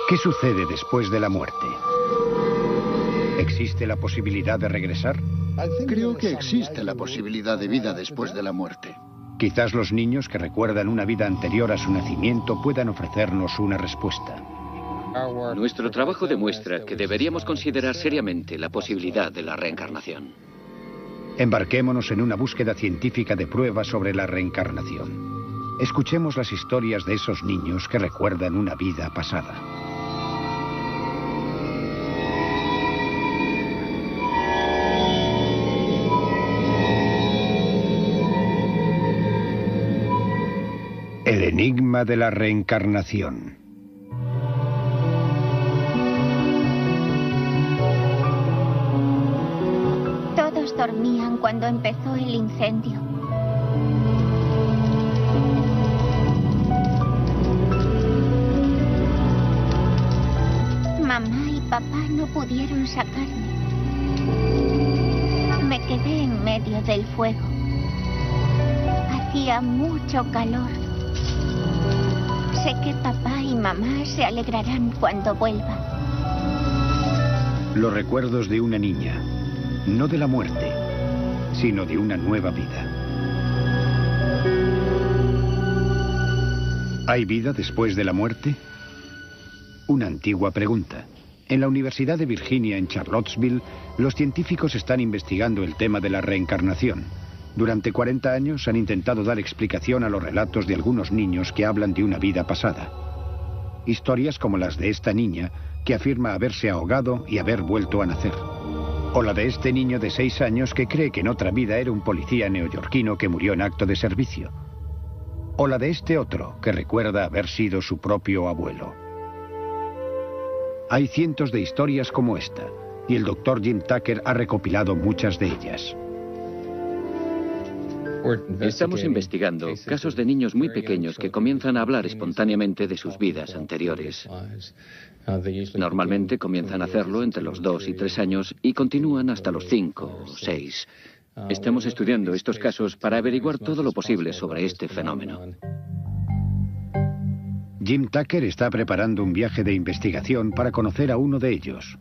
¿Qué sucede después de la muerte? ¿Existe la posibilidad de regresar? Creo que existe la posibilidad de vida después de la muerte. Quizás los niños que recuerdan una vida anterior a su nacimiento puedan ofrecernos una respuesta. Nuestro trabajo demuestra que deberíamos considerar seriamente la posibilidad de la reencarnación. Embarquémonos en una búsqueda científica de pruebas sobre la reencarnación. Escuchemos las historias de esos niños que recuerdan una vida pasada. El enigma de la reencarnación. Todos dormían cuando empezó el incendio. Mamá y papá no pudieron sacarme. Me quedé en medio del fuego. Hacía mucho calor. Sé que papá y mamá se alegrarán cuando vuelva. Los recuerdos de una niña, no de la muerte, sino de una nueva vida. ¿Hay vida después de la muerte? Una antigua pregunta. En la Universidad de Virginia, en Charlottesville, los científicos están investigando el tema de la reencarnación. Durante 40 años han intentado dar explicación a los relatos de algunos niños que hablan de una vida pasada. Historias como las de esta niña, que afirma haberse ahogado y haber vuelto a nacer. O la de este niño de 6 años que cree que en otra vida era un policía neoyorquino que murió en acto de servicio. O la de este otro, que recuerda haber sido su propio abuelo. Hay cientos de historias como esta, y el Dr. Jim Tucker ha recopilado muchas de ellas. Estamos investigando casos de niños muy pequeños que comienzan a hablar espontáneamente de sus vidas anteriores. Normalmente comienzan a hacerlo entre los 2 y 3 años y continúan hasta los 5 o 6. Estamos estudiando estos casos para averiguar todo lo posible sobre este fenómeno. Jim Tucker está preparando un viaje de investigación para conocer a uno de ellos.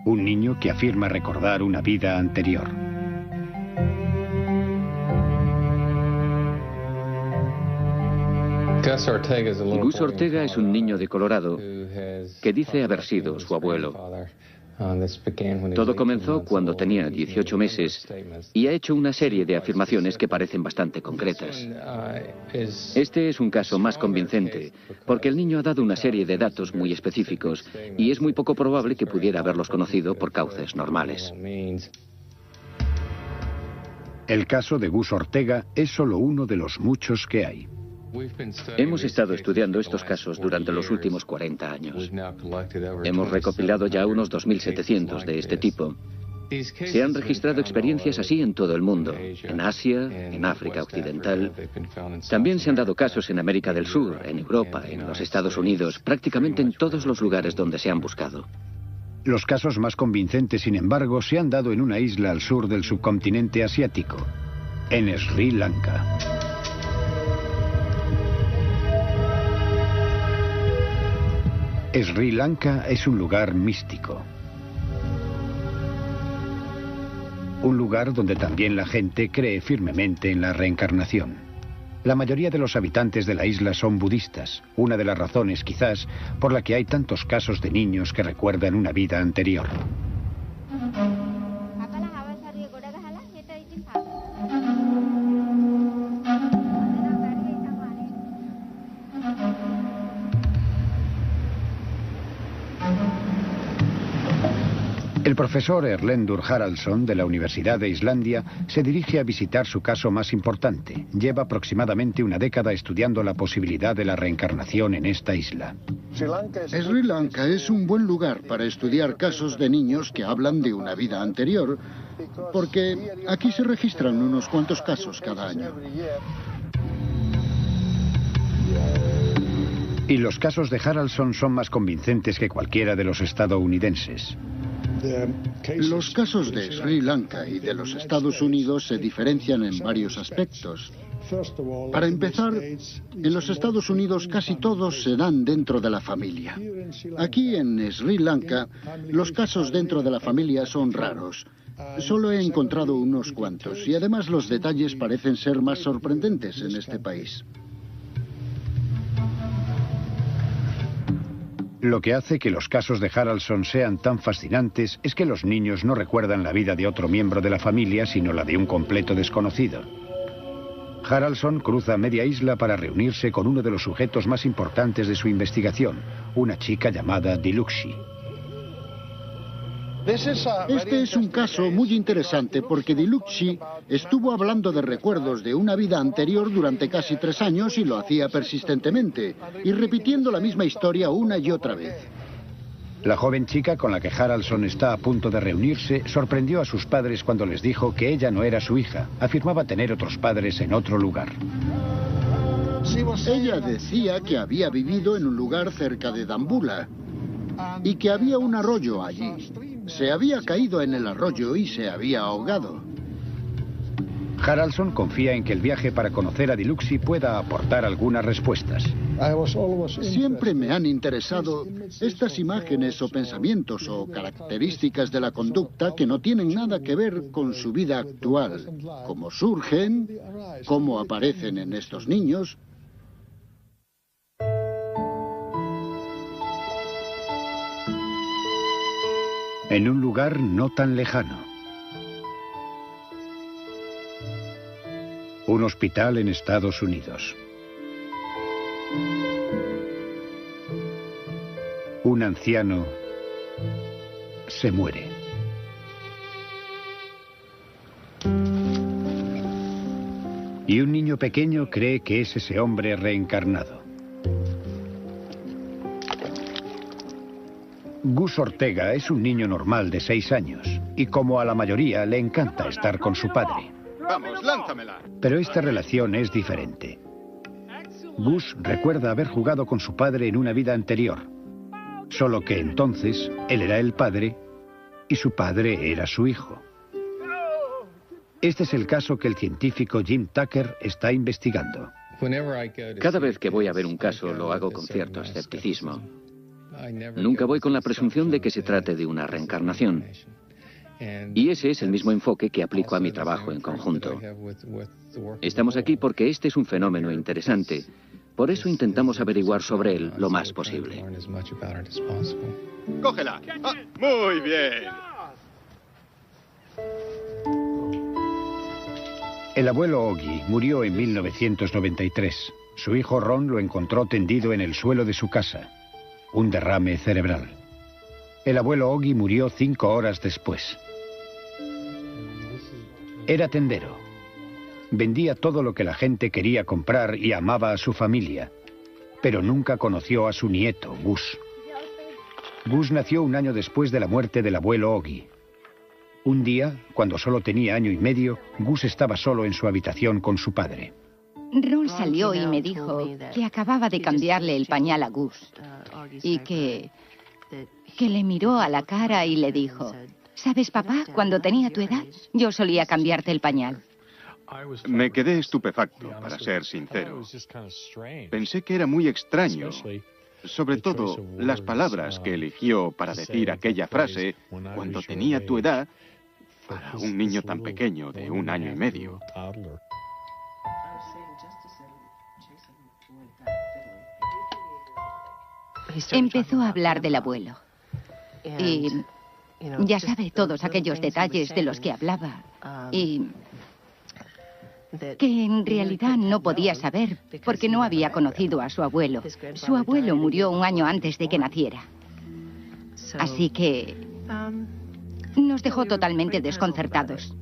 Un niño que afirma recordar una vida anterior. Gus Ortega es un niño de Colorado que dice haber sido su abuelo. Todo comenzó cuando tenía 18 meses y ha hecho una serie de afirmaciones que parecen bastante concretas. Este es un caso más convincente porque el niño ha dado una serie de datos muy específicos y es muy poco probable que pudiera haberlos conocido por cauces normales. El caso de Gus Ortega es solo uno de los muchos que hay. Hemos estado estudiando estos casos durante los últimos 40 años. Hemos recopilado ya unos 2.700 de este tipo. Se han registrado experiencias así en todo el mundo, en Asia, en África Occidental. También se han dado casos en América del Sur, en Europa, en los Estados Unidos, prácticamente en todos los lugares donde se han buscado. Los casos más convincentes, sin embargo, se han dado en una isla al sur del subcontinente asiático, en Sri Lanka. Sri Lanka es un lugar místico. Un lugar donde también la gente cree firmemente en la reencarnación. La mayoría de los habitantes de la isla son budistas, una de las razones quizás por la que hay tantos casos de niños que recuerdan una vida anterior. El profesor Erlendur Haraldsson de la Universidad de Islandia se dirige a visitar su caso más importante. Lleva aproximadamente una década estudiando la posibilidad de la reencarnación en esta isla. Sri Lanka es un buen lugar para estudiar casos de niños que hablan de una vida anterior, porque aquí se registran unos cuantos casos cada año. Y los casos de Haraldsson son más convincentes que cualquiera de los estadounidenses. Los casos de Sri Lanka y de los Estados Unidos se diferencian en varios aspectos. Para empezar, en los Estados Unidos casi todos se dan dentro de la familia. Aquí en Sri Lanka, los casos dentro de la familia son raros. Solo he encontrado unos cuantos y además los detalles parecen ser más sorprendentes en este país. Lo que hace que los casos de Haraldson sean tan fascinantes es que los niños no recuerdan la vida de otro miembro de la familia, sino la de un completo desconocido. Haraldson cruza media isla para reunirse con uno de los sujetos más importantes de su investigación, una chica llamada Dilukshy. Este es un caso muy interesante porque Dilukshy estuvo hablando de recuerdos de una vida anterior durante casi 3 años y lo hacía persistentemente, y repitiendo la misma historia una y otra vez. La joven chica con la que Haraldson está a punto de reunirse sorprendió a sus padres cuando les dijo que ella no era su hija. Afirmaba tener otros padres en otro lugar. Ella decía que había vivido en un lugar cerca de Dambulla y que había un arroyo allí. Se había caído en el arroyo y se había ahogado. Haraldson confía en que el viaje para conocer a Dilukshy pueda aportar algunas respuestas. Siempre me han interesado estas imágenes o pensamientos o características de la conducta que no tienen nada que ver con su vida actual. Cómo surgen, cómo aparecen en estos niños. En un lugar no tan lejano. Un hospital en Estados Unidos. Un anciano se muere. Y un niño pequeño cree que es ese hombre reencarnado. Gus Ortega es un niño normal de 6 años y como a la mayoría le encanta estar con su padre. Vamos, lánzamela. Pero esta relación es diferente. Gus recuerda haber jugado con su padre en una vida anterior, solo que entonces él era el padre y su padre era su hijo. Este es el caso que el científico Jim Tucker está investigando. Cada vez que voy a ver un caso lo hago con cierto escepticismo. Nunca voy con la presunción de que se trate de una reencarnación. Y ese es el mismo enfoque que aplico a mi trabajo en conjunto. Estamos aquí porque este es un fenómeno interesante. Por eso intentamos averiguar sobre él lo más posible. ¡Cógela! Ah, muy bien. El abuelo Ogie murió en 1993. Su hijo Ron lo encontró tendido en el suelo de su casa. Un derrame cerebral. El abuelo Ogie murió 5 horas después. Era tendero. Vendía todo lo que la gente quería comprar y amaba a su familia. Pero nunca conoció a su nieto, Gus. Gus nació un año después de la muerte del abuelo Ogie. Un día, cuando solo tenía 1 año y medio, Gus estaba solo en su habitación con su padre. Ron salió y me dijo que acababa de cambiarle el pañal a Gus y que le miró a la cara y le dijo: ¿sabes, papá? Cuando tenía tu edad, yo solía cambiarte el pañal. Me quedé estupefacto, para ser sincero. Pensé que era muy extraño, sobre todo las palabras que eligió para decir aquella frase cuando tenía tu edad para un niño tan pequeño de 1 año y medio. Empezó a hablar del abuelo. Y ya sabe todos aquellos detalles de los que hablaba. Y que en realidad no podía saber porque no había conocido a su abuelo. Su abuelo murió 1 año antes de que naciera. Así que nos dejó totalmente desconcertados.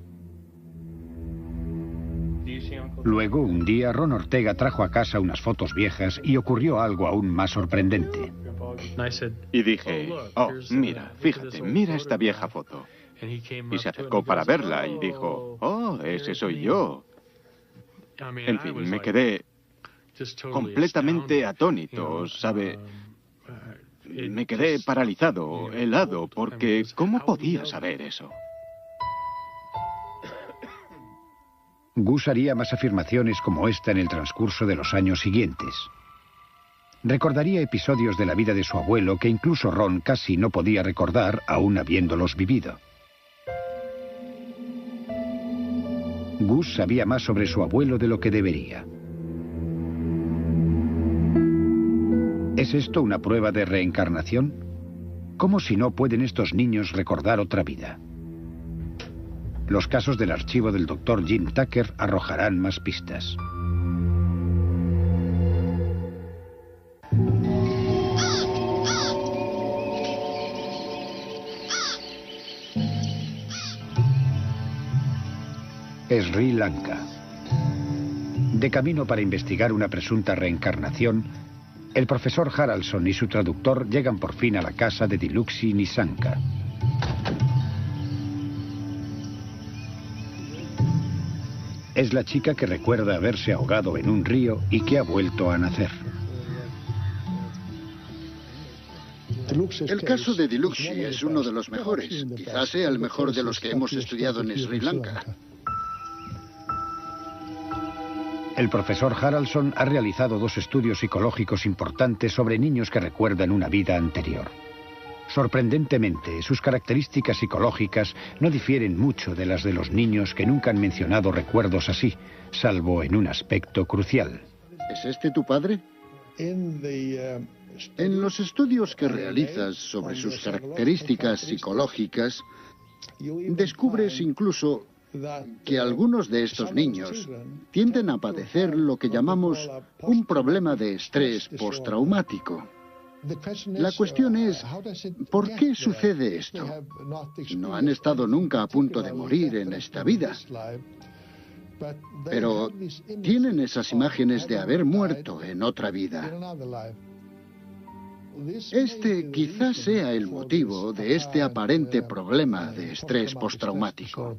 Luego, un día, Ron Ortega trajo a casa unas fotos viejas y ocurrió algo aún más sorprendente. Y dije, oh, mira, fíjate, mira esta vieja foto. Y se acercó para verla y dijo, oh, ese soy yo. En fin, me quedé completamente atónito, ¿sabe? Me quedé paralizado, helado, porque ¿cómo podía saber eso? Gus haría más afirmaciones como esta en el transcurso de los años siguientes. Recordaría episodios de la vida de su abuelo que incluso Ron casi no podía recordar aún habiéndolos vivido. Gus sabía más sobre su abuelo de lo que debería. ¿Es esto una prueba de reencarnación? ¿Cómo si no pueden estos niños recordar otra vida? Los casos del archivo del Dr. Jim Tucker arrojarán más pistas. Sri Lanka. De camino para investigar una presunta reencarnación, el profesor Haraldson y su traductor llegan por fin a la casa de Diluksy Nissanka. Es la chica que recuerda haberse ahogado en un río y que ha vuelto a nacer. El caso de Diluksy es uno de los mejores. Quizás sea el mejor de los que hemos estudiado en Sri Lanka. El profesor Haraldson ha realizado 2 estudios psicológicos importantes sobre niños que recuerdan una vida anterior. Sorprendentemente, sus características psicológicas no difieren mucho de las de los niños que nunca han mencionado recuerdos así, salvo en un aspecto crucial. ¿Es este tu padre? En los estudios que realizas sobre sus características psicológicas, descubres incluso que algunos de estos niños tienden a padecer lo que llamamos un problema de estrés postraumático. La cuestión es, ¿por qué sucede esto? No han estado nunca a punto de morir en esta vida, pero tienen esas imágenes de haber muerto en otra vida. Este quizás sea el motivo de este aparente problema de estrés postraumático.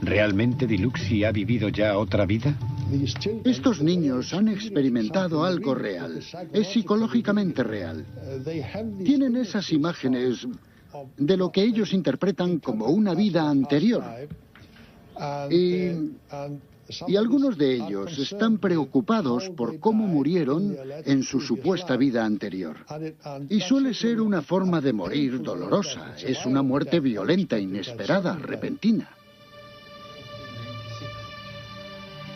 ¿Realmente Diluksy ha vivido ya otra vida? Estos niños han experimentado algo real. Es psicológicamente real. Tienen esas imágenes de lo que ellos interpretan como una vida anterior. Y algunos de ellos están preocupados por cómo murieron en su supuesta vida anterior. Y suele ser una forma de morir dolorosa. Es una muerte violenta, inesperada, repentina.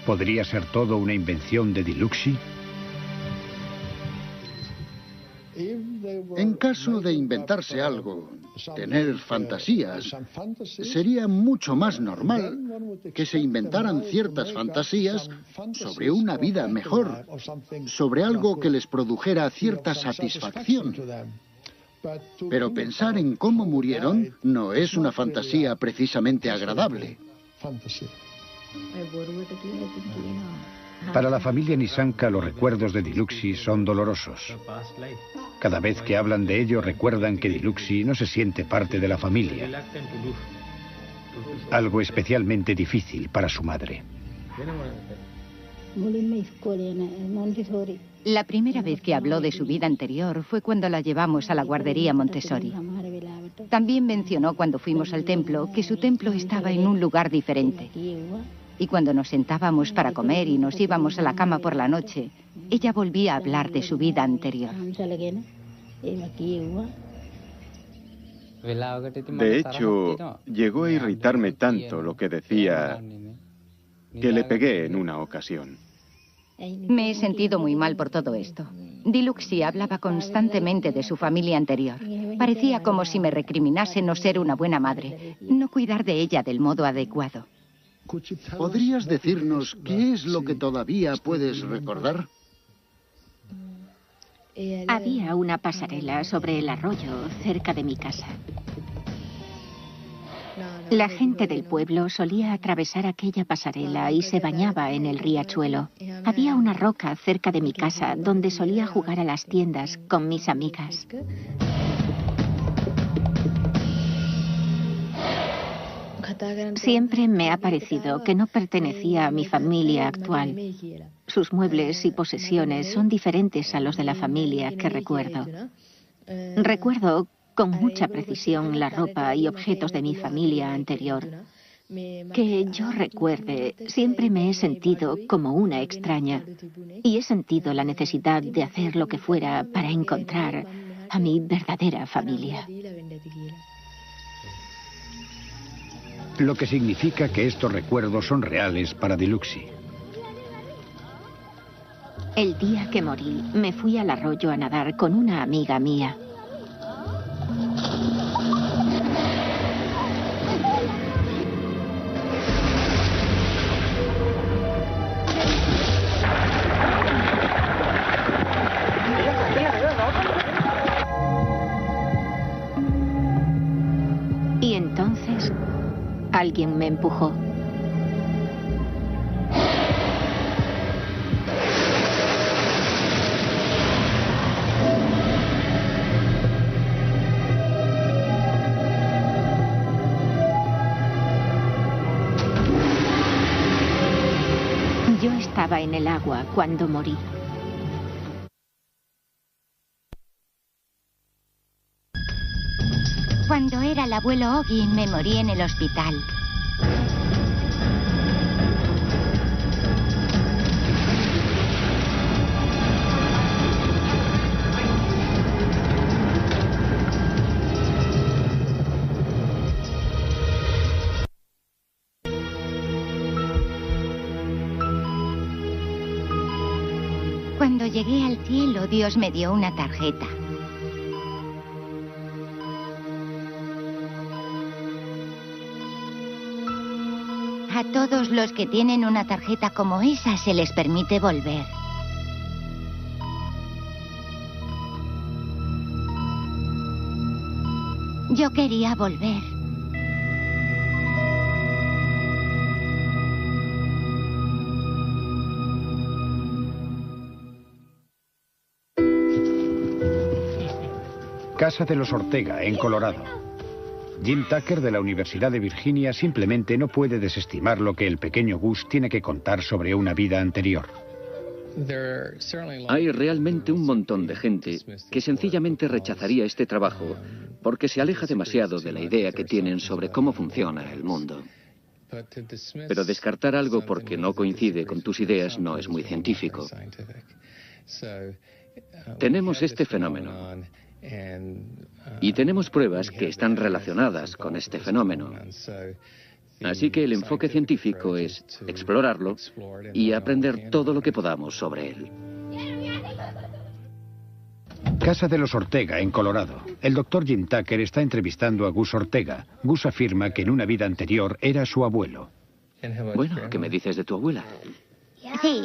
¿Podría ser todo una invención de Diluksy? En caso de inventarse algo, tener fantasías, sería mucho más normal que se inventaran ciertas fantasías sobre una vida mejor, sobre algo que les produjera cierta satisfacción. Pero pensar en cómo murieron no es una fantasía precisamente agradable. Para la familia Nissanka, los recuerdos de Diluksy son dolorosos. Cada vez que hablan de ello, recuerdan que Diluksy no se siente parte de la familia. Algo especialmente difícil para su madre. La primera vez que habló de su vida anterior fue cuando la llevamos a la guardería Montessori. También mencionó cuando fuimos al templo que su templo estaba en un lugar diferente. Y cuando nos sentábamos para comer y nos íbamos a la cama por la noche, ella volvía a hablar de su vida anterior. De hecho, llegó a irritarme tanto lo que decía que le pegué en una ocasión. Me he sentido muy mal por todo esto. Diluksy hablaba constantemente de su familia anterior. Parecía como si me recriminase no ser una buena madre, no cuidar de ella del modo adecuado. ¿Podrías decirnos qué es lo que todavía puedes recordar? Había una pasarela sobre el arroyo cerca de mi casa. La gente del pueblo solía atravesar aquella pasarela y se bañaba en el riachuelo. Había una roca cerca de mi casa donde solía jugar a las tiendas con mis amigas. Siempre me ha parecido que no pertenecía a mi familia actual. Sus muebles y posesiones son diferentes a los de la familia que recuerdo. Recuerdo con mucha precisión la ropa y objetos de mi familia anterior. Que yo recuerde, siempre me he sentido como una extraña y he sentido la necesidad de hacer lo que fuera para encontrar a mi verdadera familia. Lo que significa que estos recuerdos son reales para Diluxi. El día que morí, me fui al arroyo a nadar con una amiga mía. Y entonces, alguien me empujó. Yo estaba en el agua cuando morí. Cuando era el abuelo Oggy, me morí en el hospital. Cuando llegué al cielo, Dios me dio una tarjeta. A todos los que tienen una tarjeta como esa se les permite volver. Yo quería volver. Casa de los Ortega, en Colorado. Jim Tucker, de la Universidad de Virginia, simplemente no puede desestimar lo que el pequeño Gus tiene que contar sobre una vida anterior. Hay realmente un montón de gente que sencillamente rechazaría este trabajo porque se aleja demasiado de la idea que tienen sobre cómo funciona el mundo. Pero descartar algo porque no coincide con tus ideas no es muy científico. Tenemos este fenómeno. Y tenemos pruebas que están relacionadas con este fenómeno. Así que el enfoque científico es explorarlo y aprender todo lo que podamos sobre él. Casa de los Ortega, en Colorado. El doctor Jim Tucker está entrevistando a Gus Ortega. Gus afirma que en una vida anterior era su abuelo. Bueno, ¿qué me dices de tu abuela? Sí.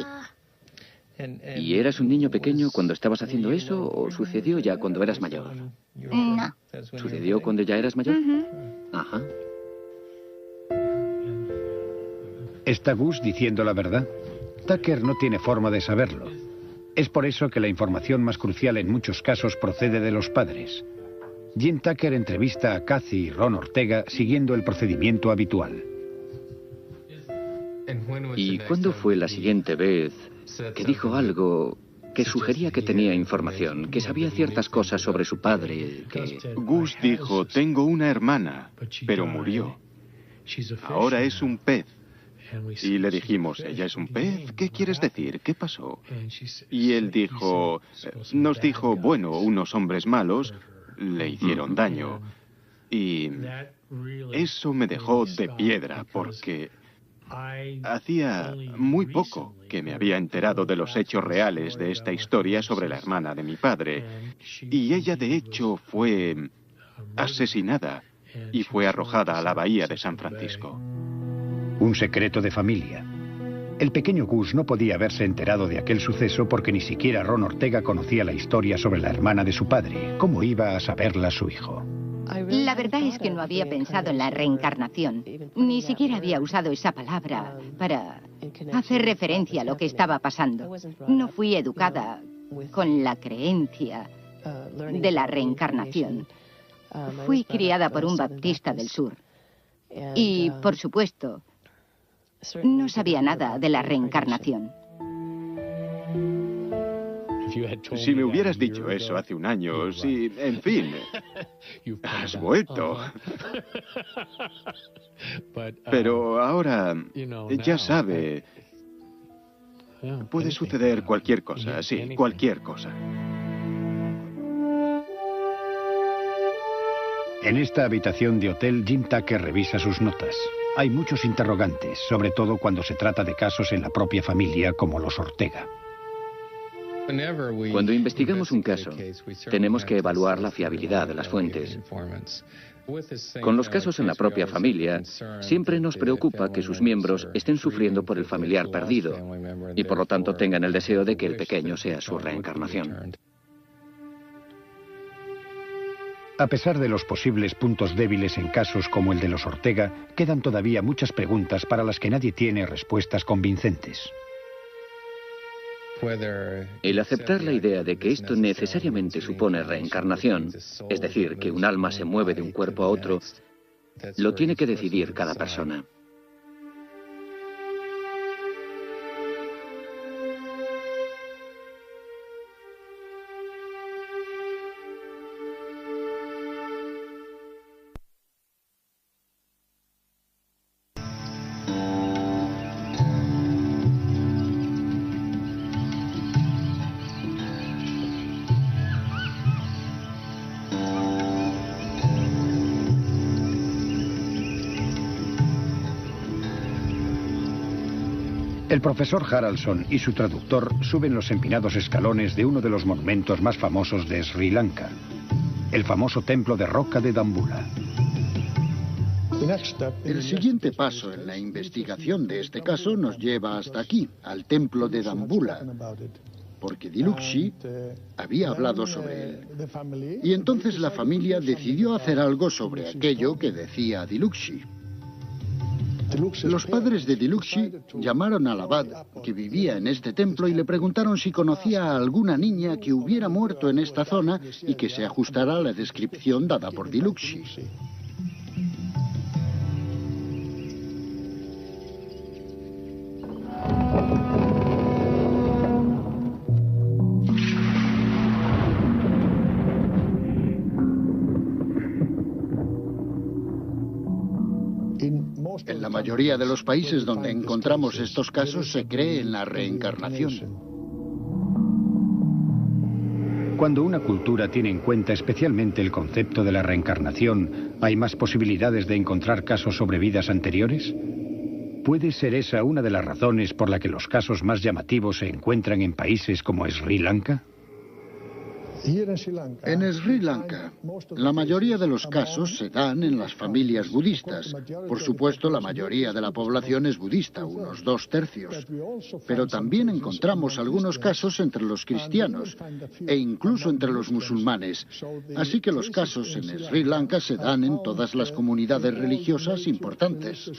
¿Y eras un niño pequeño cuando estabas haciendo eso o sucedió ya cuando eras mayor? No. ¿Sucedió cuando ya eras mayor? Ajá. ¿Está Gus diciendo la verdad? Tucker no tiene forma de saberlo. Es por eso que la información más crucial en muchos casos procede de los padres. Jim Tucker entrevista a Kathy y Ron Ortega siguiendo el procedimiento habitual. ¿Y cuándo fue la siguiente vez que dijo algo que sugería que tenía información, que sabía ciertas cosas sobre su padre, que... Gus dijo, tengo una hermana, pero murió. Ahora es un pez. Y le dijimos, ¿ella es un pez? ¿Qué quieres decir? ¿Qué pasó? Y él dijo, nos dijo, bueno, unos hombres malos le hicieron daño. Y eso me dejó de piedra, porque hacía muy poco que me había enterado de los hechos reales de esta historia sobre la hermana de mi padre. Y ella, de hecho, fue asesinada y fue arrojada a la bahía de San Francisco. Un secreto de familia. El pequeño Gus no podía haberse enterado de aquel suceso porque ni siquiera Ron Ortega conocía la historia sobre la hermana de su padre. ¿Cómo iba a saberla su hijo? La verdad es que no había pensado en la reencarnación. Ni siquiera había usado esa palabra para hacer referencia a lo que estaba pasando. No fui educada con la creencia de la reencarnación. Fui criada por un baptista del sur. Y, por supuesto, no sabía nada de la reencarnación. Si me hubieras dicho eso hace un año, sí, en fin, has vuelto. Pero ahora, ya sabe, puede suceder cualquier cosa, sí, cualquier cosa. En esta habitación de hotel, Jim Tucker revisa sus notas. Hay muchos interrogantes, sobre todo cuando se trata de casos en la propia familia, como los Ortega. Cuando investigamos un caso, tenemos que evaluar la fiabilidad de las fuentes. Con los casos en la propia familia, siempre nos preocupa que sus miembros estén sufriendo por el familiar perdido y por lo tanto tengan el deseo de que el pequeño sea su reencarnación. A pesar de los posibles puntos débiles en casos como el de los Ortega, quedan todavía muchas preguntas para las que nadie tiene respuestas convincentes. El aceptar la idea de que esto necesariamente supone reencarnación, es decir, que un alma se mueve de un cuerpo a otro, lo tiene que decidir cada persona. El profesor Haraldson y su traductor suben los empinados escalones de uno de los monumentos más famosos de Sri Lanka, el famoso templo de roca de Dambulla. El siguiente paso en la investigación de este caso nos lleva hasta aquí, al templo de Dambulla, porque Dilukshy había hablado sobre él. Y entonces la familia decidió hacer algo sobre aquello que decía Dilukshy. Los padres de Dilukshy llamaron al abad que vivía en este templo y le preguntaron si conocía a alguna niña que hubiera muerto en esta zona y que se ajustara a la descripción dada por Dilukshy. En la mayoría de los países donde encontramos estos casos se cree en la reencarnación. Cuando una cultura tiene en cuenta especialmente el concepto de la reencarnación, ¿hay más posibilidades de encontrar casos sobre vidas anteriores? ¿Puede ser esa una de las razones por la que los casos más llamativos se encuentran en países como Sri Lanka? En Sri Lanka, la mayoría de los casos se dan en las familias budistas. Por supuesto, la mayoría de la población es budista, unos 2/3. Pero también encontramos algunos casos entre los cristianos e incluso entre los musulmanes. Así que los casos en Sri Lanka se dan en todas las comunidades religiosas importantes.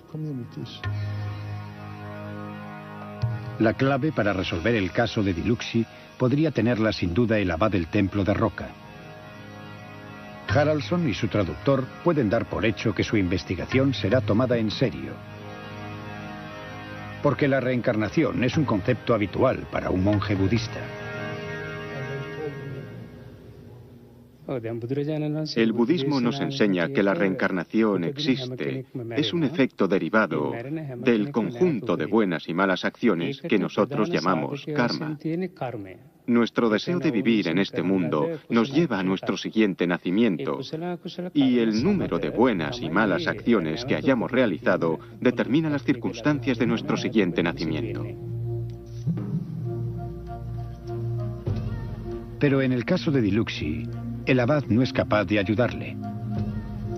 La clave para resolver el caso de Dilukshy podría tenerla sin duda el abad del templo de roca. Haraldson y su traductor pueden dar por hecho que su investigación será tomada en serio. Porque la reencarnación es un concepto habitual para un monje budista. El budismo nos enseña que la reencarnación existe. Es un efecto derivado del conjunto de buenas y malas acciones que nosotros llamamos karma. Nuestro deseo de vivir en este mundo nos lleva a nuestro siguiente nacimiento y el número de buenas y malas acciones que hayamos realizado determina las circunstancias de nuestro siguiente nacimiento. Pero en el caso de Dilukshy, el abad no es capaz de ayudarle.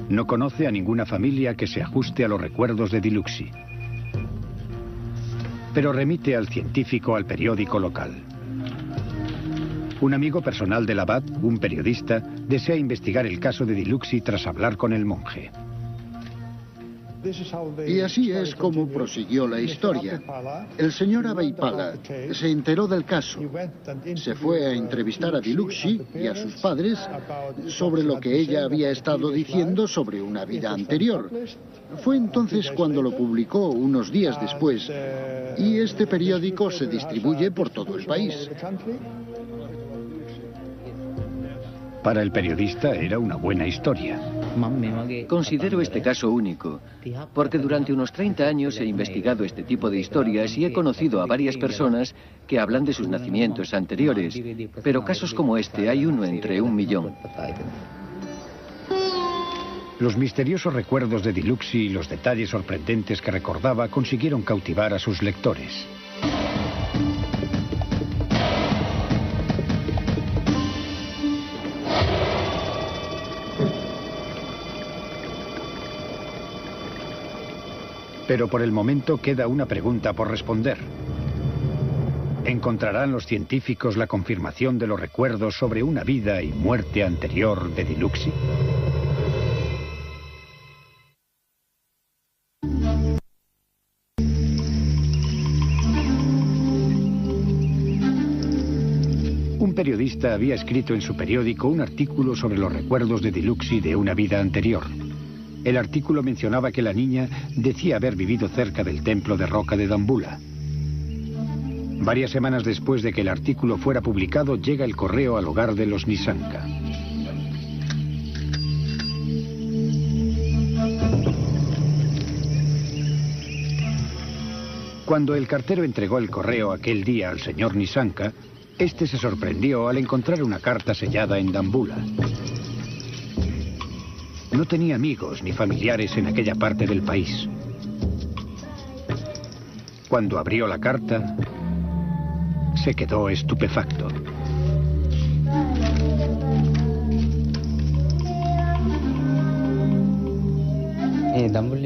No conoce a ninguna familia que se ajuste a los recuerdos de Dilukshy. Pero remite al científico al periódico local. Un amigo personal del abad, un periodista, desea investigar el caso de Dilukshy tras hablar con el monje. Y así es como prosiguió la historia. El señor Abeipala se enteró del caso. Se fue a entrevistar a Dilukshy y a sus padres sobre lo que ella había estado diciendo sobre una vida anterior. Fue entonces cuando lo publicó unos días después, y este periódico se distribuye por todo el país. Para el periodista era una buena historia. Considero este caso único, porque durante unos 30 años he investigado este tipo de historias y he conocido a varias personas que hablan de sus nacimientos anteriores, pero casos como este hay uno entre 1.000.000. Los misteriosos recuerdos de Dilucsi y los detalles sorprendentes que recordaba consiguieron cautivar a sus lectores. Pero por el momento queda una pregunta por responder. ¿Encontrarán los científicos la confirmación de los recuerdos sobre una vida y muerte anterior de Dilucsi? Un periodista había escrito en su periódico un artículo sobre los recuerdos de Dilucsi de una vida anterior. El artículo mencionaba que la niña decía haber vivido cerca del templo de roca de Dambulla. Varias semanas después de que el artículo fuera publicado, llega el correo al hogar de los Nisanka. Cuando el cartero entregó el correo aquel día al señor Nisanka, este se sorprendió al encontrar una carta sellada en Dambulla. No tenía amigos ni familiares en aquella parte del país. Cuando abrió la carta, se quedó estupefacto.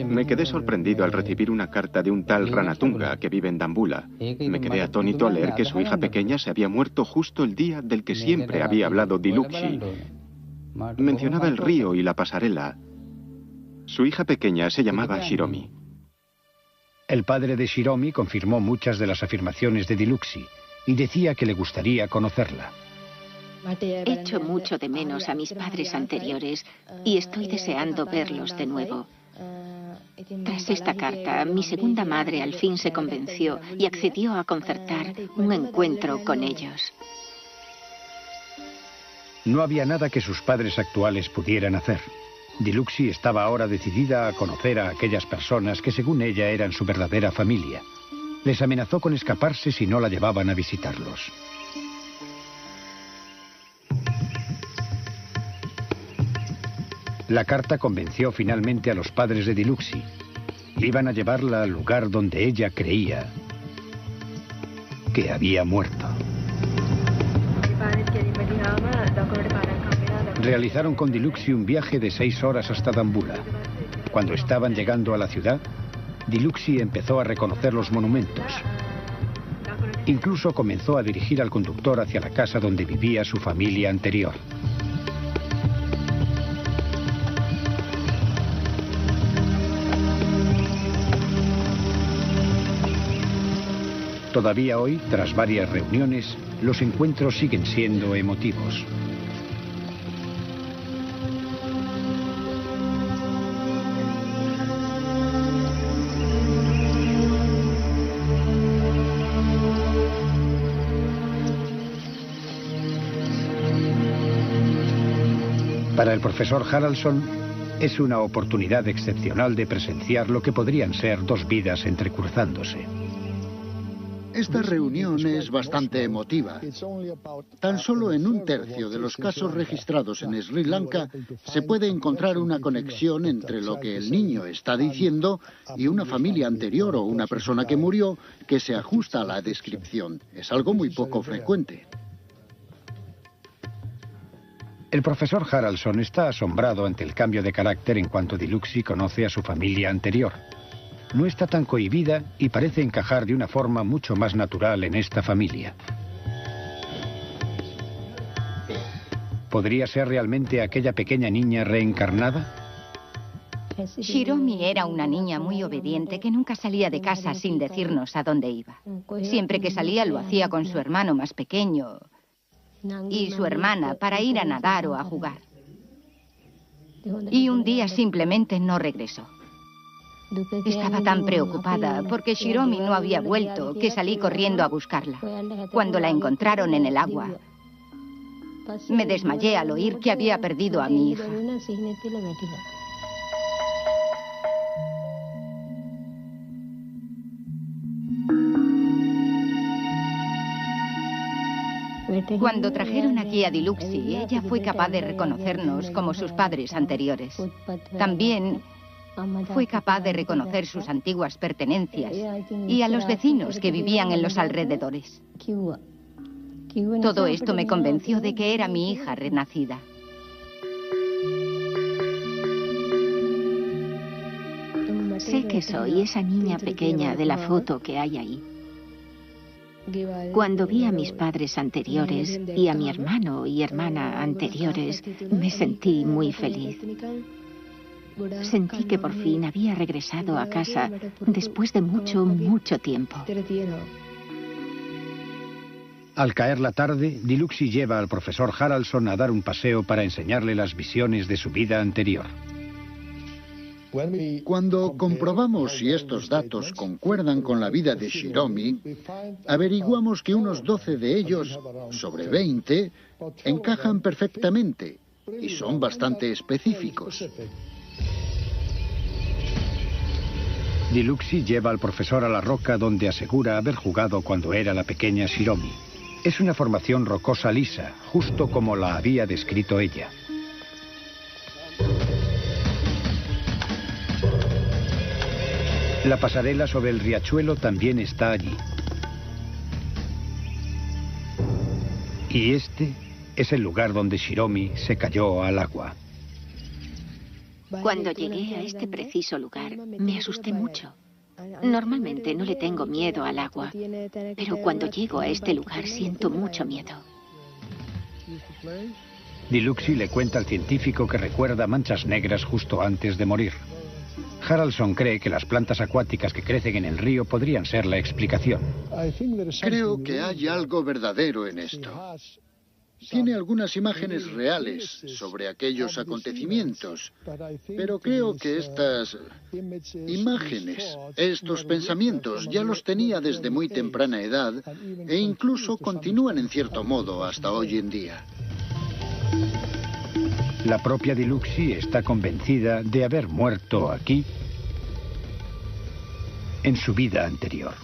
Me quedé sorprendido al recibir una carta de un tal Ranatunga que vive en Dambulla. Me quedé atónito al leer que su hija pequeña se había muerto justo el día del que siempre había hablado Dilucsi. Mencionaba el río y la pasarela. Su hija pequeña se llamaba Shiromi. El padre de Shiromi confirmó muchas de las afirmaciones de Dilucsi y decía que le gustaría conocerla. Echo mucho de menos a mis padres anteriores y estoy deseando verlos de nuevo. Tras esta carta, mi segunda madre al fin se convenció y accedió a concertar un encuentro con ellos. No había nada que sus padres actuales pudieran hacer. Dilucsi estaba ahora decidida a conocer a aquellas personas que según ella eran su verdadera familia. Les amenazó con escaparse si no la llevaban a visitarlos. La carta convenció finalmente a los padres de Dilucsi. Iban a llevarla al lugar donde ella creía que había muerto. Realizaron con Dilucsi un viaje de 6 horas hasta Dambulla. Cuando estaban llegando a la ciudad, Dilucsi empezó a reconocer los monumentos. Incluso comenzó a dirigir al conductor hacia la casa donde vivía su familia anterior. Todavía hoy, tras varias reuniones, los encuentros siguen siendo emotivos. Para el profesor Haraldson, es una oportunidad excepcional de presenciar lo que podrían ser dos vidas entrecruzándose. Esta reunión es bastante emotiva. Tan solo en 1/3 de los casos registrados en Sri Lanka se puede encontrar una conexión entre lo que el niño está diciendo y una familia anterior o una persona que murió que se ajusta a la descripción. Es algo muy poco frecuente. El profesor Haraldson está asombrado ante el cambio de carácter en cuanto Dilucsi conoce a su familia anterior. No está tan cohibida y parece encajar de una forma mucho más natural en esta familia. ¿Podría ser realmente aquella pequeña niña reencarnada? Shiromi era una niña muy obediente que nunca salía de casa sin decirnos a dónde iba. Siempre que salía lo hacía con su hermano más pequeño y su hermana para ir a nadar o a jugar. Y un día simplemente no regresó. Estaba tan preocupada porque Shiromi no había vuelto que salí corriendo a buscarla. Cuando la encontraron en el agua, Me desmayé al oír que había perdido a mi hija. Cuando trajeron aquí a Diluxi, ella fue capaz de reconocernos como sus padres anteriores. También fue capaz de reconocer sus antiguas pertenencias y a los vecinos que vivían en los alrededores. Todo esto me convenció de que era mi hija renacida. Sé que soy esa niña pequeña de la foto que hay ahí. Cuando vi a mis padres anteriores y a mi hermano y hermana anteriores, me sentí muy feliz. Sentí que por fin había regresado a casa después de mucho, mucho tiempo. Al caer la tarde, Diluxi lleva al profesor Haraldson a dar un paseo para enseñarle las visiones de su vida anterior. Cuando comprobamos si estos datos concuerdan con la vida de Shiromi, averiguamos que unos 12 de ellos, sobre 20, encajan perfectamente y son bastante específicos. Diluxi lleva al profesor a la roca donde asegura haber jugado cuando era la pequeña Shiromi. Es una formación rocosa lisa, justo como la había descrito ella. La pasarela sobre el riachuelo también está allí. Y este es el lugar donde Shiromi se cayó al agua. Cuando llegué a este preciso lugar, me asusté mucho. Normalmente no le tengo miedo al agua, pero cuando llego a este lugar siento mucho miedo. Diluxi le cuenta al científico que recuerda manchas negras justo antes de morir. Haraldson cree que las plantas acuáticas que crecen en el río podrían ser la explicación. Creo que hay algo verdadero en esto. Tiene algunas imágenes reales sobre aquellos acontecimientos, pero creo que estas imágenes, estos pensamientos, ya los tenía desde muy temprana edad e incluso continúan en cierto modo hasta hoy en día. La propia Diluxi está convencida de haber muerto aquí en su vida anterior.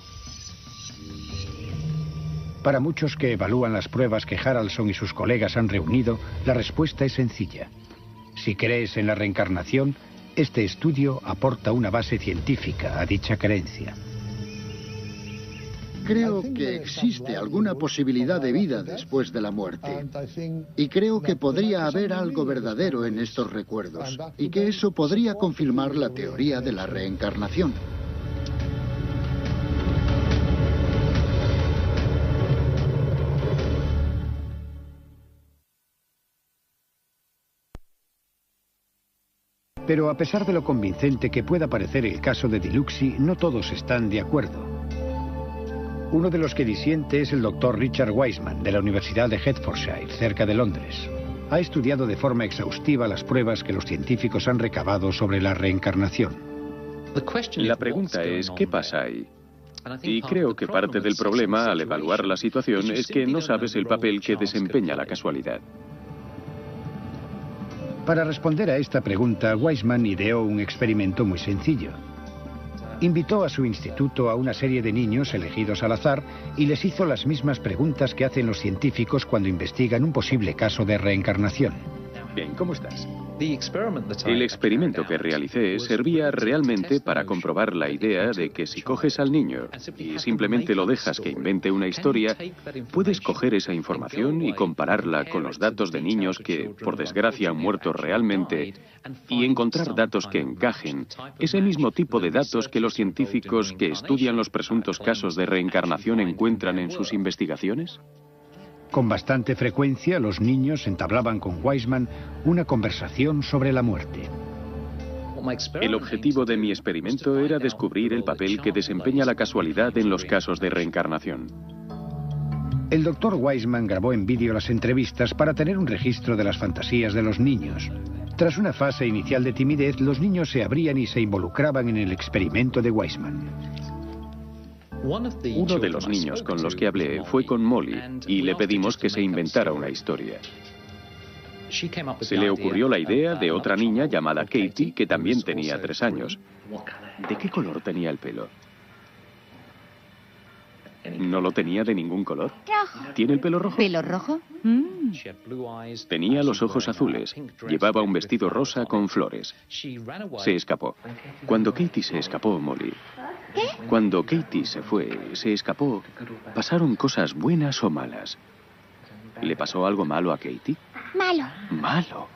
Para muchos que evalúan las pruebas que Haraldson y sus colegas han reunido, la respuesta es sencilla. Si crees en la reencarnación, este estudio aporta una base científica a dicha creencia. Creo que existe alguna posibilidad de vida después de la muerte. Y creo que podría haber algo verdadero en estos recuerdos. Y que eso podría confirmar la teoría de la reencarnación. Pero a pesar de lo convincente que pueda parecer el caso de Diluxi, no todos están de acuerdo. Uno de los que disiente es el doctor Richard Wiseman, de la Universidad de Hertfordshire, cerca de Londres. Ha estudiado de forma exhaustiva las pruebas que los científicos han recabado sobre la reencarnación. La pregunta es, ¿qué pasa ahí? Y creo que parte del problema al evaluar la situación es que no sabes el papel que desempeña la casualidad. Para responder a esta pregunta, Wiseman ideó un experimento muy sencillo. Invitó a su instituto a una serie de niños elegidos al azar y les hizo las mismas preguntas que hacen los científicos cuando investigan un posible caso de reencarnación. Bien, ¿cómo estás? El experimento que realicé servía realmente para comprobar la idea de que si coges al niño y simplemente lo dejas que invente una historia, puedes coger esa información y compararla con los datos de niños que, por desgracia, han muerto realmente y encontrar datos que encajen, ese mismo tipo de datos que los científicos que estudian los presuntos casos de reencarnación encuentran en sus investigaciones. Con bastante frecuencia, los niños entablaban con Wiseman una conversación sobre la muerte. El objetivo de mi experimento era descubrir el papel que desempeña la casualidad en los casos de reencarnación. El doctor Wiseman grabó en vídeo las entrevistas para tener un registro de las fantasías de los niños. Tras una fase inicial de timidez, los niños se abrían y se involucraban en el experimento de Wiseman. Uno de los niños con los que hablé fue con Molly y le pedimos que se inventara una historia. Se le ocurrió la idea de otra niña llamada Katie, que también tenía 3 años. ¿De qué color tenía el pelo? No lo tenía de ningún color. Rojo. ¿Tiene el pelo rojo? ¿Pelo rojo? Tenía los ojos azules. Llevaba un vestido rosa con flores. Se escapó. Cuando Katie se escapó, Molly. Cuando Katie se fue, se escapó, ¿pasaron cosas buenas o malas? ¿Le pasó algo malo a Katie? Malo. ¿Malo?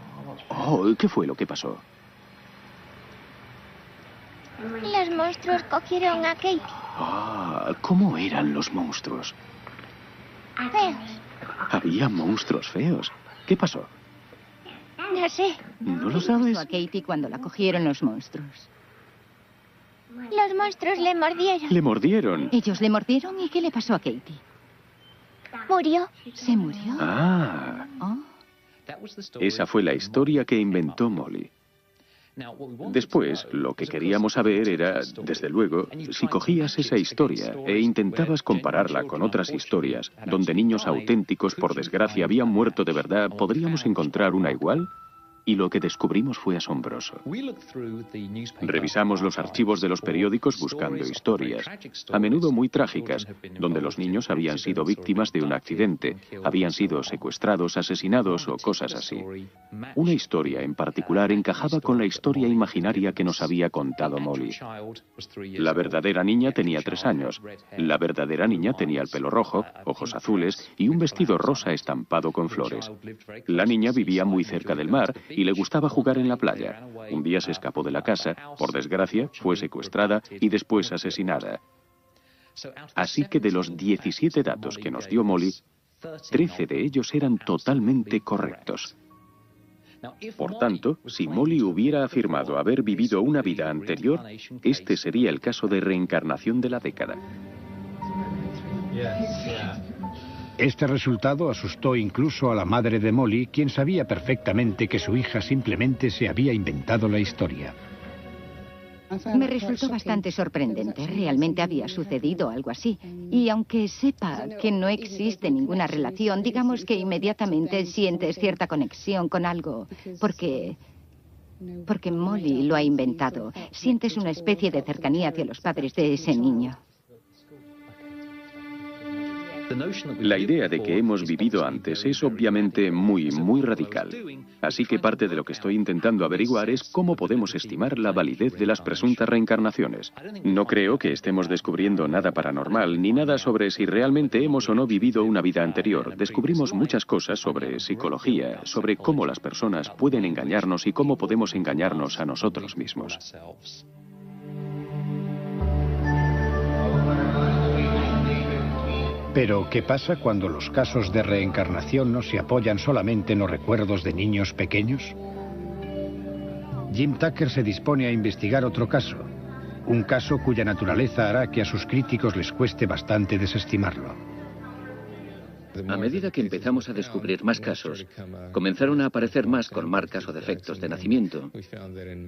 Oh, ¿qué fue lo que pasó? Los monstruos cogieron a Katie. Ah, ¿cómo eran los monstruos? Feos. Había monstruos feos. ¿Qué pasó? No sé. ¿No lo ¿Qué sabes? pasó a Katie cuando la cogieron los monstruos? Los monstruos le mordieron. Le mordieron. Ellos le mordieron y ¿qué le pasó a Katie? Murió. ¿Se murió? Ah, Oh. esa fue la historia que inventó Molly. Después, lo que queríamos saber era, desde luego, si cogías esa historia e intentabas compararla con otras historias, donde niños auténticos, por desgracia, habían muerto de verdad, ¿podríamos encontrar una igual? Y lo que descubrimos fue asombroso. Revisamos los archivos de los periódicos buscando historias, a menudo muy trágicas, donde los niños habían sido víctimas de un accidente, habían sido secuestrados, asesinados o cosas así. Una historia en particular encajaba con la historia imaginaria que nos había contado Molly. La verdadera niña tenía 3 años. La verdadera niña tenía el pelo rojo, ojos azules y un vestido rosa estampado con flores. La niña vivía muy cerca del mar y le gustaba jugar en la playa. Un día se escapó de la casa, por desgracia, fue secuestrada y después asesinada. Así que de los 17 datos que nos dio Molly, 13 de ellos eran totalmente correctos. Por tanto, si Molly hubiera afirmado haber vivido una vida anterior, este sería el caso de reencarnación de la década. Este resultado asustó incluso a la madre de Molly, quien sabía perfectamente que su hija simplemente se había inventado la historia. Me resultó bastante sorprendente. Realmente había sucedido algo así. Y aunque sepa que no existe ninguna relación, digamos que inmediatamente sientes cierta conexión con algo. Porque Molly lo ha inventado. Sientes una especie de cercanía hacia los padres de ese niño. La idea de que hemos vivido antes es obviamente muy radical. Así que parte de lo que estoy intentando averiguar es cómo podemos estimar la validez de las presuntas reencarnaciones. No creo que estemos descubriendo nada paranormal, ni nada sobre si realmente hemos o no vivido una vida anterior. Descubrimos muchas cosas sobre psicología, sobre cómo las personas pueden engañarnos y cómo podemos engañarnos a nosotros mismos. Pero, ¿qué pasa cuando los casos de reencarnación no se apoyan solamente en los recuerdos de niños pequeños? Jim Tucker se dispone a investigar otro caso. Un caso cuya naturaleza hará que a sus críticos les cueste bastante desestimarlo. A medida que empezamos a descubrir más casos, comenzaron a aparecer más con marcas o defectos de nacimiento.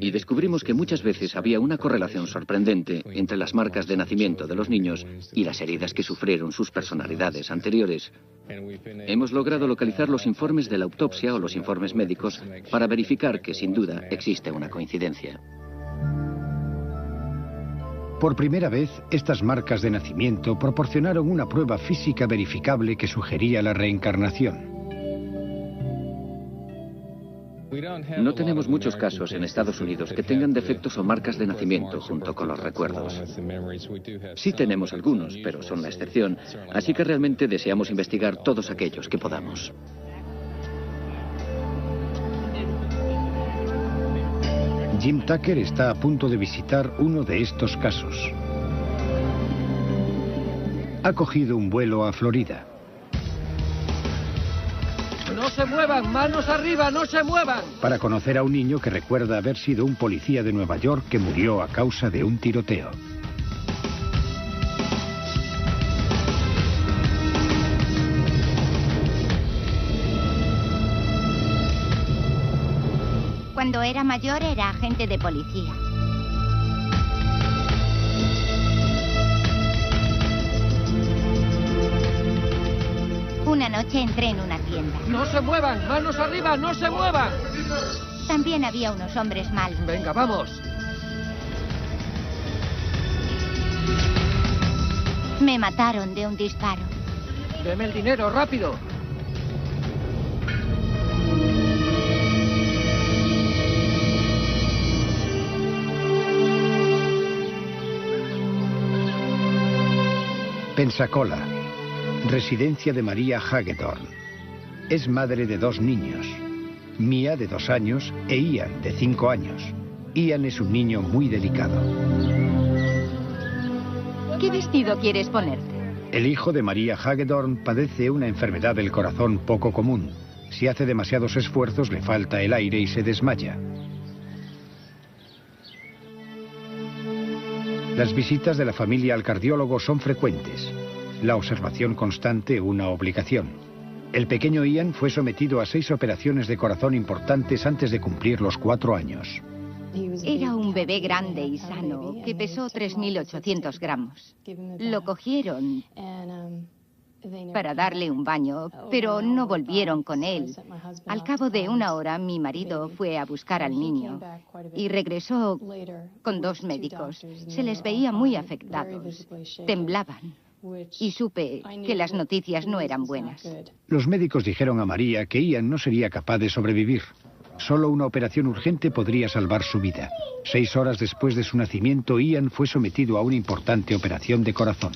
Y descubrimos que muchas veces había una correlación sorprendente entre las marcas de nacimiento de los niños y las heridas que sufrieron sus personalidades anteriores. Hemos logrado localizar los informes de la autopsia o los informes médicos para verificar que, sin duda, existe una coincidencia. Por primera vez, estas marcas de nacimiento proporcionaron una prueba física verificable que sugería la reencarnación. No tenemos muchos casos en Estados Unidos que tengan defectos o marcas de nacimiento junto con los recuerdos. Sí tenemos algunos, pero son la excepción, así que realmente deseamos investigar todos aquellos que podamos. Jim Tucker está a punto de visitar uno de estos casos. Ha cogido un vuelo a Florida. ¡No se muevan! ¡Manos arriba! ¡No se muevan! Para conocer a un niño que recuerda haber sido un policía de Nueva York que murió a causa de un tiroteo. Cuando era mayor era agente de policía. Una noche entré en una tienda. ¡No se muevan! ¡Manos arriba! ¡No se muevan! También había unos hombres malos. Venga, vamos. Me mataron de un disparo. Deme el dinero, rápido. Pensacola, residencia de Maria Hagedorn. Es madre de 2 niños, Mia de 2 años e Ian de 5 años. Ian es un niño muy delicado. ¿Qué vestido quieres ponerte? El hijo de Maria Hagedorn padece una enfermedad del corazón poco común. Si hace demasiados esfuerzos le falta el aire y se desmaya. Las visitas de la familia al cardiólogo son frecuentes. La observación constante una obligación. El pequeño Ian fue sometido a 6 operaciones de corazón importantes antes de cumplir los 4 años. Era un bebé grande y sano que pesó 3.800 gramos. Lo cogieron para darle un baño, pero no volvieron con él. Al cabo de 1 hora, mi marido fue a buscar al niño y regresó con 2 médicos. Se les veía muy afectados, temblaban y supe que las noticias no eran buenas. Los médicos dijeron a María que Ian no sería capaz de sobrevivir. Solo una operación urgente podría salvar su vida. 6 horas después de su nacimiento, Ian fue sometido a una importante operación de corazón.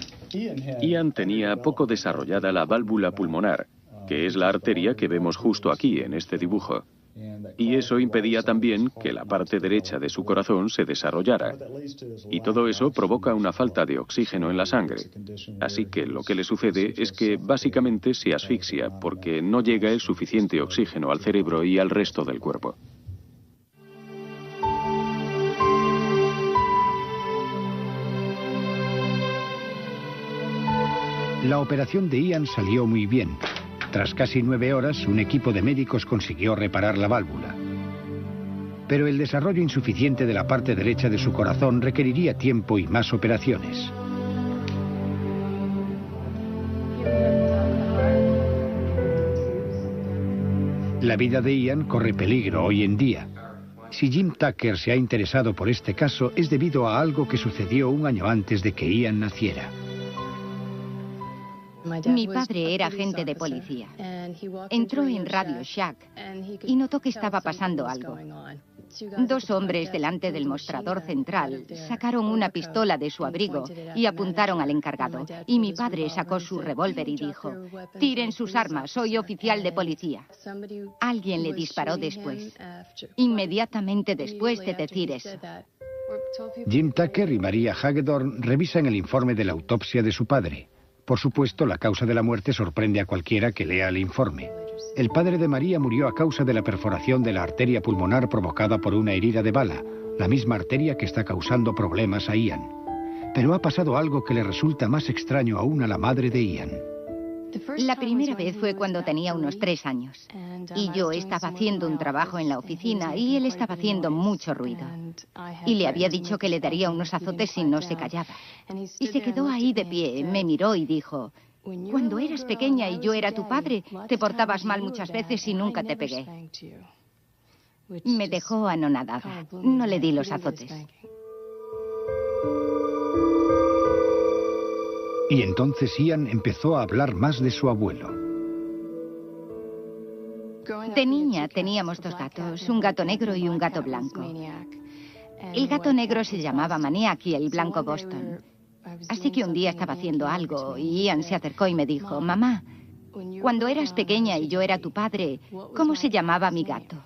Ian tenía poco desarrollada la válvula pulmonar, que es la arteria que vemos justo aquí en este dibujo. Y eso impedía también que la parte derecha de su corazón se desarrollara. Y todo eso provoca una falta de oxígeno en la sangre. Así que lo que le sucede es que básicamente se asfixia porque no llega el suficiente oxígeno al cerebro y al resto del cuerpo. La operación de Ian salió muy bien. Tras casi 9 horas, un equipo de médicos consiguió reparar la válvula. Pero el desarrollo insuficiente de la parte derecha de su corazón requeriría tiempo y más operaciones. La vida de Ian corre peligro hoy en día. Si Jim Tucker se ha interesado por este caso, es debido a algo que sucedió 1 año antes de que Ian naciera. Mi padre era agente de policía. Entró en Radio Shack y notó que estaba pasando algo. 2 hombres delante del mostrador central sacaron una pistola de su abrigo y apuntaron al encargado. Y mi padre sacó su revólver y dijo: «Tiren sus armas, soy oficial de policía». Alguien le disparó después, inmediatamente después de decir eso. Jim Tucker y Maria Hagedorn revisan el informe de la autopsia de su padre. Por supuesto, la causa de la muerte sorprende a cualquiera que lea el informe. El padre de María murió a causa de la perforación de la arteria pulmonar provocada por una herida de bala, la misma arteria que está causando problemas a Ian. Pero ha pasado algo que le resulta más extraño aún a la madre de Ian. La primera vez fue cuando tenía unos 3 años. Y yo estaba haciendo un trabajo en la oficina y él estaba haciendo mucho ruido. Y le había dicho que le daría unos azotes si no se callaba. Y se quedó ahí de pie, me miró y dijo: «Cuando eras pequeña y yo era tu padre, te portabas mal muchas veces y nunca te pegué». Me dejó anonadada. No le di los azotes. Y entonces Ian empezó a hablar más de su abuelo. De niña teníamos 2 gatos, un gato negro y un gato blanco. El gato negro se llamaba Maniac y el blanco Boston. Así que un día estaba haciendo algo y Ian se acercó y me dijo: «Mamá, cuando eras pequeña y yo era tu padre, ¿cómo se llamaba mi gato?»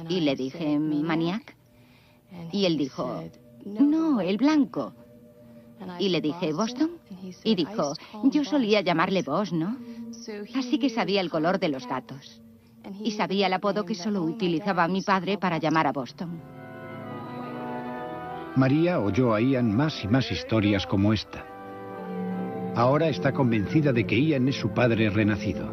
Y le dije: «Maniac». Y él dijo: «No, el blanco». Y le dije: «¿Boston?» Y dijo: «Yo solía llamarle Boss, ¿no?». Así que sabía el color de los gatos. Y sabía el apodo que solo utilizaba mi padre para llamar a Boston. María oyó a Ian más y más historias como esta. Ahora está convencida de que Ian es su padre renacido.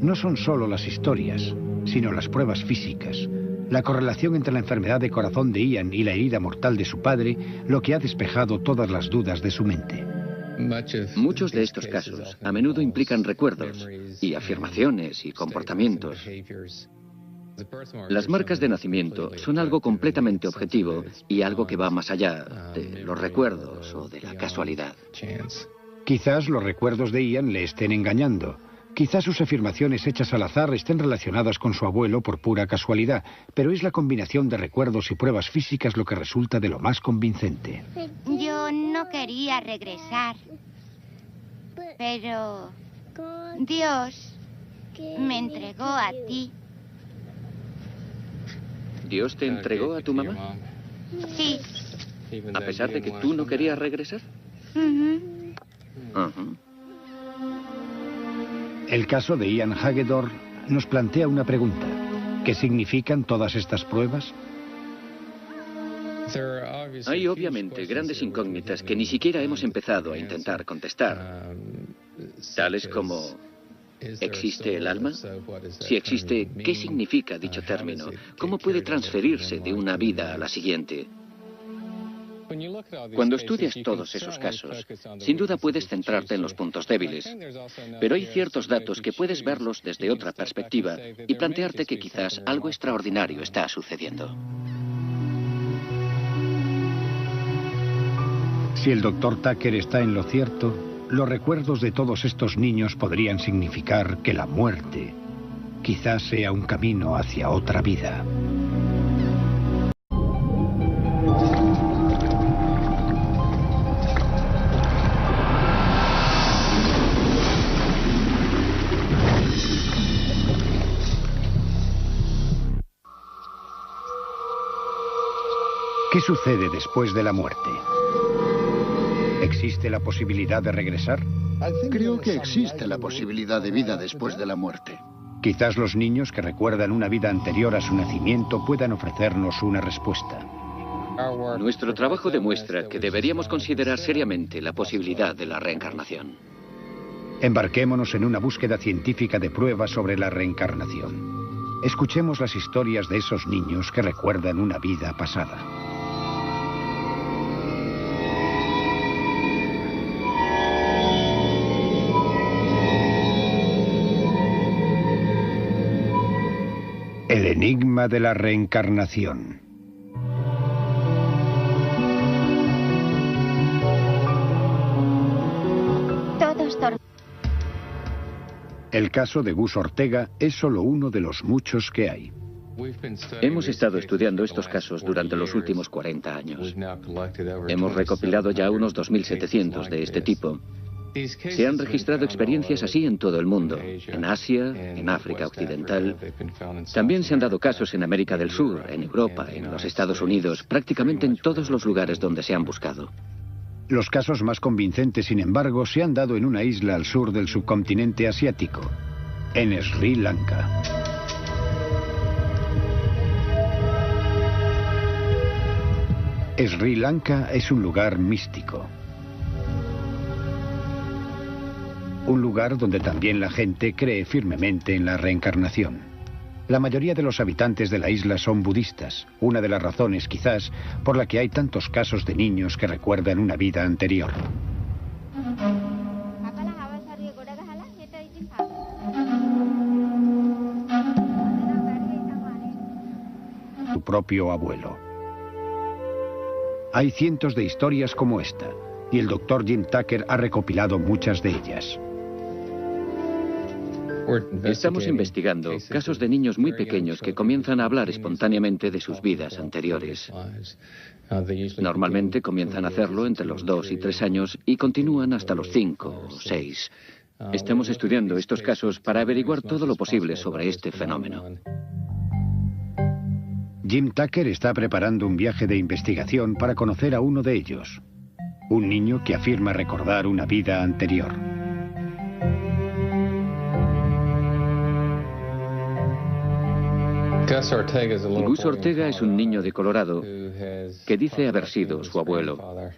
No son solo las historias, sino las pruebas físicas. La correlación entre la enfermedad de corazón de Ian y la herida mortal de su padre, lo que ha despejado todas las dudas de su mente. Muchos de estos casos a menudo implican recuerdos y afirmaciones y comportamientos. Las marcas de nacimiento son algo completamente objetivo y algo que va más allá de los recuerdos o de la casualidad. Quizás los recuerdos de Ian le estén engañando. Quizás sus afirmaciones hechas al azar estén relacionadas con su abuelo por pura casualidad, pero es la combinación de recuerdos y pruebas físicas lo que resulta de lo más convincente. Yo no quería regresar, pero Dios me entregó a ti. ¿Dios te entregó a tu mamá? Sí. ¿A pesar de que tú no querías regresar? El caso de Ian Hagedorn nos plantea una pregunta. ¿Qué significan todas estas pruebas? Hay obviamente grandes incógnitas que ni siquiera hemos empezado a intentar contestar, tales como ¿existe el alma? Si existe, ¿qué significa dicho término? ¿Cómo puede transferirse de una vida a la siguiente? Cuando estudias todos esos casos, sin duda puedes centrarte en los puntos débiles, pero hay ciertos datos que puedes verlos desde otra perspectiva y plantearte que quizás algo extraordinario está sucediendo. Si el Dr. Tucker está en lo cierto, los recuerdos de todos estos niños podrían significar que la muerte quizás sea un camino hacia otra vida. ¿Qué sucede después de la muerte? ¿Existe la posibilidad de regresar? Creo que existe la posibilidad de vida después de la muerte. Quizás los niños que recuerdan una vida anterior a su nacimiento puedan ofrecernos una respuesta. Nuestro trabajo demuestra que deberíamos considerar seriamente la posibilidad de la reencarnación. Embarquémonos en una búsqueda científica de pruebas sobre la reencarnación. Escuchemos las historias de esos niños que recuerdan una vida pasada. El enigma de la reencarnación. El caso de Gus Ortega es solo uno de los muchos que hay. Hemos estado estudiando estos casos durante los últimos 40 años. Hemos recopilado ya unos 2.700 de este tipo. Se han registrado experiencias así en todo el mundo, en Asia, en África Occidental. También se han dado casos en América del Sur, en Europa, en los Estados Unidos, prácticamente en todos los lugares donde se han buscado. Los casos más convincentes, sin embargo, se han dado en una isla al sur del subcontinente asiático, en Sri Lanka. Sri Lanka es un lugar místico. Un lugar donde también la gente cree firmemente en la reencarnación. La mayoría de los habitantes de la isla son budistas, una de las razones, quizás, por la que hay tantos casos de niños que recuerdan una vida anterior. Su propio abuelo. Hay cientos de historias como esta, y el Dr. Jim Tucker ha recopilado muchas de ellas. Estamos investigando casos de niños muy pequeños que comienzan a hablar espontáneamente de sus vidas anteriores. Normalmente comienzan a hacerlo entre los 2 y 3 años y continúan hasta los 5 o 6. Estamos estudiando estos casos para averiguar todo lo posible sobre este fenómeno. Jim Tucker está preparando un viaje de investigación para conocer a uno de ellos. Un niño que afirma recordar una vida anterior. Gus Ortega es un niño de Colorado que dice haber sido su abuelo.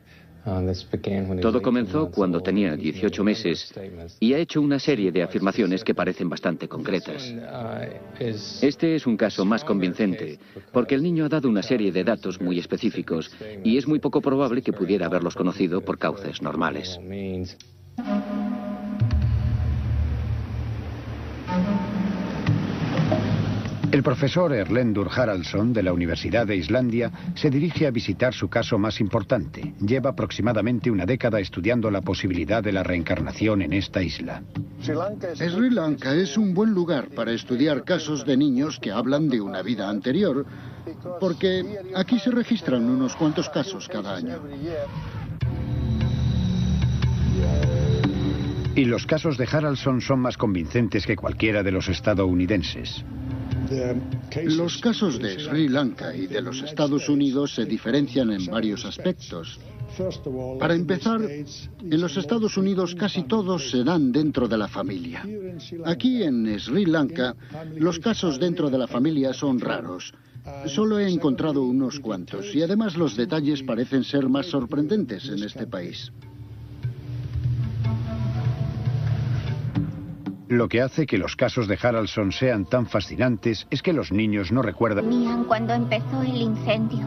Todo comenzó cuando tenía 18 meses y ha hecho una serie de afirmaciones que parecen bastante concretas. Este es un caso más convincente, porque el niño ha dado una serie de datos muy específicos y es muy poco probable que pudiera haberlos conocido por cauces normales. El profesor Erlendur Haraldsson de la Universidad de Islandia se dirige a visitar su caso más importante. Lleva aproximadamente una década estudiando la posibilidad de la reencarnación en esta isla. Sri Lanka es un buen lugar para estudiar casos de niños que hablan de una vida anterior, porque aquí se registran unos cuantos casos cada año. Y los casos de Haraldsson son más convincentes que cualquiera de los estadounidenses. Los casos de Sri Lanka y de los Estados Unidos se diferencian en varios aspectos. Para empezar, en los Estados Unidos casi todos se dan dentro de la familia. Aquí en Sri Lanka, los casos dentro de la familia son raros. Solo he encontrado unos cuantos y además los detalles parecen ser más sorprendentes en este país. Lo que hace que los casos de Haraldsson sean tan fascinantes es que los niños no recuerdan... Dormían cuando empezó el incendio.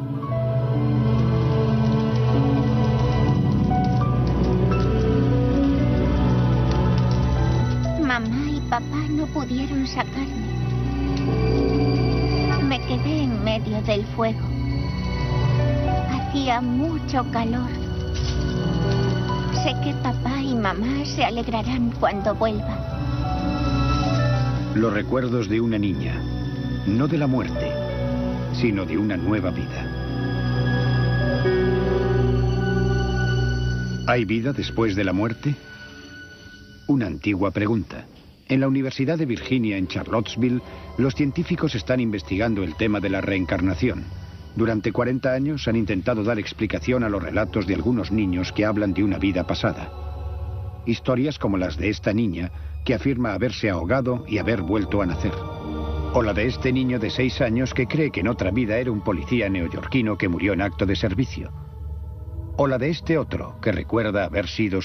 Mamá y papá no pudieron sacarme. Me quedé en medio del fuego. Hacía mucho calor. Sé que papá y mamá se alegrarán cuando vuelva. Los recuerdos de una niña, no de la muerte, sino de una nueva vida. ¿Hay vida después de la muerte? Una antigua pregunta. En la Universidad de Virginia, en Charlottesville, los científicos están investigando el tema de la reencarnación. Durante 40 años han intentado dar explicación a los relatos de algunos niños que hablan de una vida pasada. Historias como las de esta niña, que afirma haberse ahogado y haber vuelto a nacer. O la de este niño de 6 años que cree que en otra vida era un policía neoyorquino que murió en acto de servicio. O la de este otro, que recuerda haber sido su